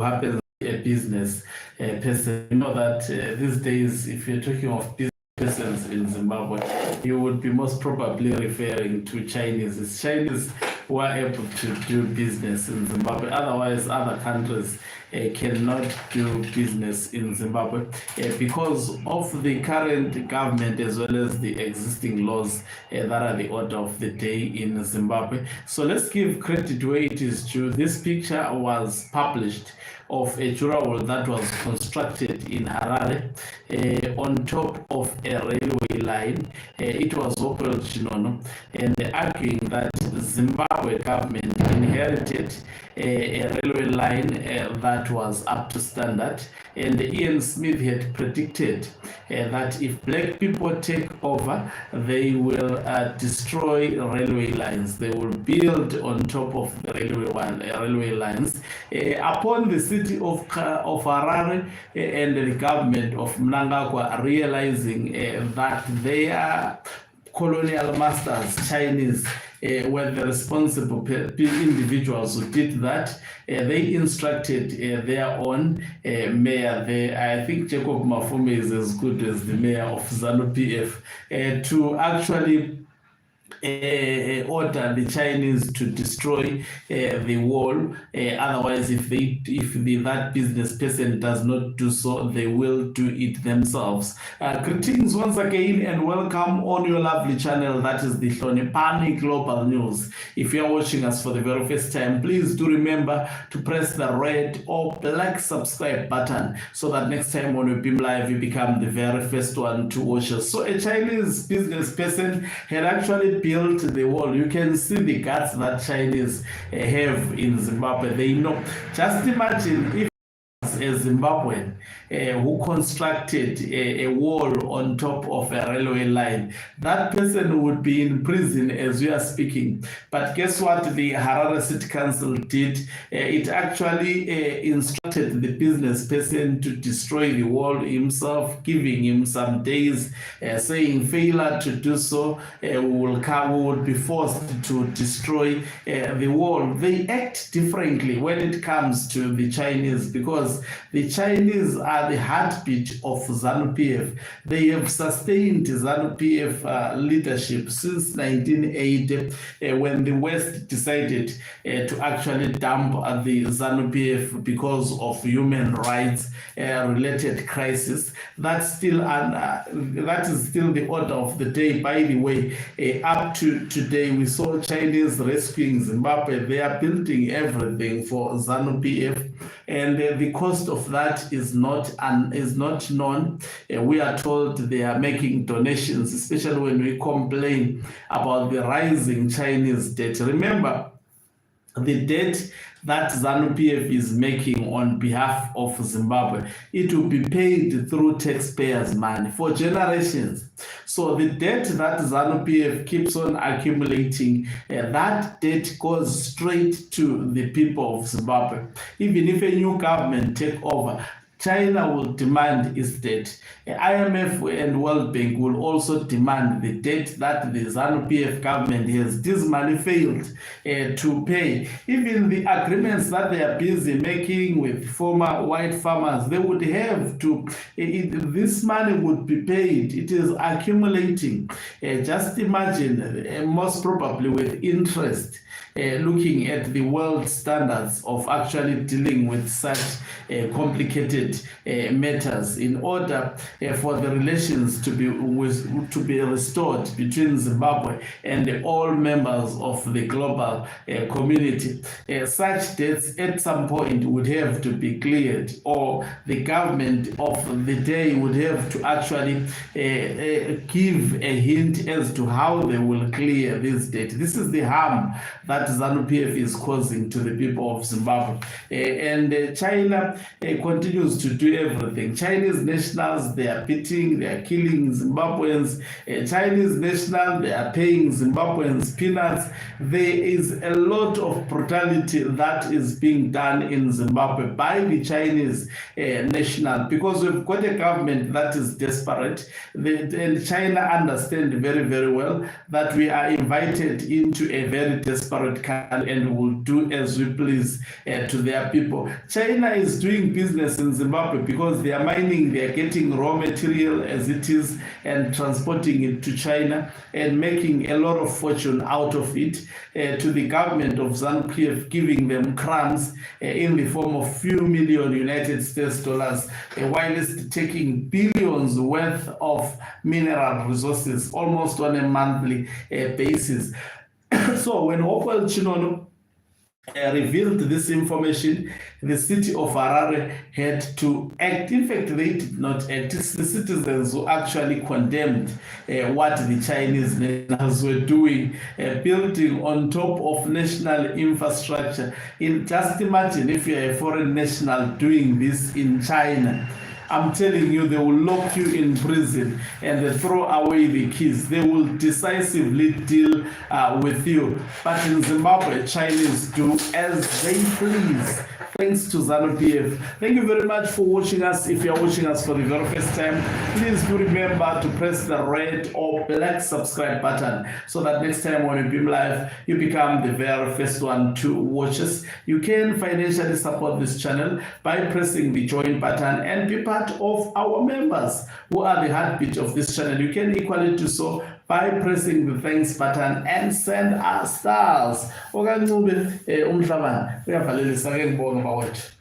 happens a business person. You know that these days, if you're talking of business persons in Zimbabwe, you would be most probably referring to Chinese. It's Chinese who are able to do business in Zimbabwe. Otherwise, other countries cannot do business in Zimbabwe because of the current government as well as the existing laws that are the order of the day in Zimbabwe. So let's give credit where it is due. This picture was published of a mural that was constructed in Harare on top of a railway line. It was Opel Chinono, and arguing that Zimbabwe government inherited a railway line that was up to standard, and Ian Smith had predicted that if black people take over, they will destroy railway lines. They will build on top of the railway lines. Upon the city of Harare and the government of Mnangagwa realizing that they are colonial masters, Chinese, were the responsible individuals who did that. They instructed their own mayor there. I think Jacob Mafume is as good as the mayor of ZANU-PF to actually order the Chinese to destroy the wall. Otherwise, if that business person does not do so, they will do it themselves. Greetings once again and welcome on your lovely channel, that is the Hlonipani Global News. If you are watching us for the very first time, please do remember to press the red or black subscribe button so that next time when we beam live, you become the very first one to watch us. So a Chinese business person had actually built the wall. You can see the guts that Chinese have in Zimbabwe. They know. Just imagine if a Zimbabwean who constructed a wall on top of a railway line. That person would be in prison as we are speaking. But guess what the Harare City Council did? It actually instructed the business person to destroy the wall himself, giving him some days, saying failure to do so, we would be forced to destroy the wall. They act differently when it comes to the Chinese because the Chinese are the heartbeat of ZANU-PF. They have sustained ZANU-PF leadership since 1980 when the West decided to actually dump the ZANU-PF because of human rights related crisis. That is still the order of the day. By the way, up to today, we saw Chinese rescuing Zimbabwe. They are building everything for ZANU-PF, and the cost of that is not known. We are told they are making donations, especially when we complain about the rising Chinese debt. Remember, the debt that ZANU-PF is making on behalf of Zimbabwe, it will be paid through taxpayers' money for generations. So the debt that ZANU-PF keeps on accumulating, that debt goes straight to the people of Zimbabwe. Even if a new government take over, China will demand its debt. IMF and World Bank will also demand the debt that the ZANU-PF government has. This money failed to pay. Even the agreements that they are busy making with former white farmers, they would have to, this money would be paid. It is accumulating. Just imagine, most probably with interest, looking at the world standards of actually dealing with such complicated matters in order for the relations to be restored between Zimbabwe and all members of the global community. Such debts at some point would have to be cleared, or the government of the day would have to actually give a hint as to how they will clear this debt. This is the harm that ZANU-PF is causing to the people of Zimbabwe. And China continues to do everything. Chinese nationals, they are beating, they are killing Zimbabweans. Chinese national, they are paying Zimbabweans peanuts. There is a lot of brutality that is being done in Zimbabwe by the Chinese national, because we've got a government that is desperate. And China understand very, very well that we are invited into a very desperate country and will do as we please to their people. China is doing business in Zimbabwe because they are mining, they are getting raw material as it is and transporting it to China and making a lot of fortune out of it, to the government of ZANU-PF giving them crumbs in the form of few million United States dollars, while it's taking billions worth of mineral resources almost on a monthly basis. So when Hopewell Chinono revealed this information, the city of Harare had to act. In fact, they did not act. It's the citizens who actually condemned what the Chinese nationals were doing, building on top of national infrastructure. Just imagine if you're a foreign national doing this in China. I'm telling you, they will lock you in prison and they throw away the keys. They will decisively deal with you. But in Zimbabwe, Chinese do as they please. Thanks to ZANU-PF. Thank you very much for watching us. If you are watching us for the very first time, please do remember to press the red or black subscribe button so that next time when we beam live, you become the very first one to watch us. You can financially support this channel by pressing the join button and be part of our members who are the heartbeat of this channel. You can equally do so by pressing the thanks button and send us stars. Umhlabane uyavalelisa ke ngibonga bawethu.